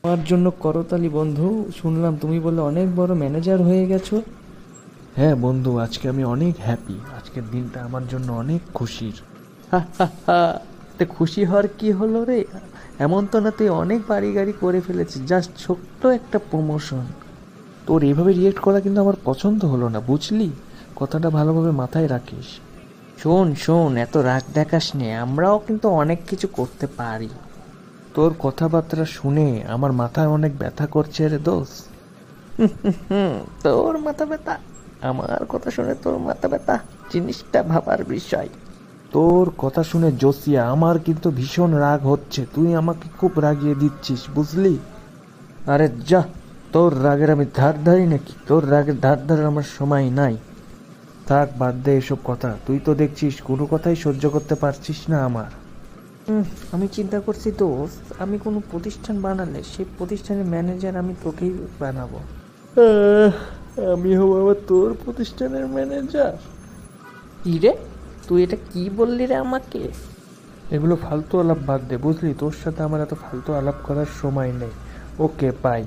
আমার জন্য করতালি বন্ধু। শুনলাম তুমি বলে অনেক বড় ম্যানেজার হয়ে গেছো। হ্যাঁ বন্ধু, আজকে আমি অনেক হ্যাপি। আজকের দিনটা আমার জন্য অনেক খুশির। হা হা হা। তে খুশি হওয়ার কি হলো রে? এমন তো না তুই অনেক বাড়ি গাড়ি করে ফেলেছিস, জাস্ট ছোট্ট একটা প্রমোশন। তোর এভাবে রিয়েক্ট করা কিন্তু আমার পছন্দ হলো না, বুঝলি? কথাটা ভালোভাবে মাথায় রাখিস। শোন শোন, এত রাগ দেখাস নে, আমরাও কিন্তু অনেক কিছু করতে পারি। তোর কথাবার্তা শুনে আমার মাথায় অনেক ব্যথা করছে রে দোস্ত। তোর মাথা ব্যথা? আমার কথা শুনে তোর মাথা ব্যথা? জিনিসটা ভাবার বিষয়। তোর কথা শুনে জোসিয়া, আমার কিন্তু ভীষণ রাগ হচ্ছে। তুই আমাকে খুব রাগিয়ে দিচ্ছিস, বুঝলি? আরে যা, তোর রাগের আমি ধার ধারি নাকি? তোর রাগের ধার ধার আমার সময় নাই। থাক, বাদ দে এসব কথা। তুই তো দেখছিস কোনো কথাই সহ্য করতে পারছিস না আমার। আমি চিন্তা করছি দোস্ত, আমি কোনো প্রতিষ্ঠান বানালে সেই প্রতিষ্ঠানের ম্যানেজার আমি তোকেই বানাবো। আমি হব আবার তোর প্রতিষ্ঠানের ম্যানেজার? কি রে, তুই এটা কি বললি রে আমাকে? এগুলো ফালতু আলাপ বাদ দে, বুঝলি? তোর সাথে আমার এত ফালতু আলাপ করার সময় নেই। ওকে, বাই।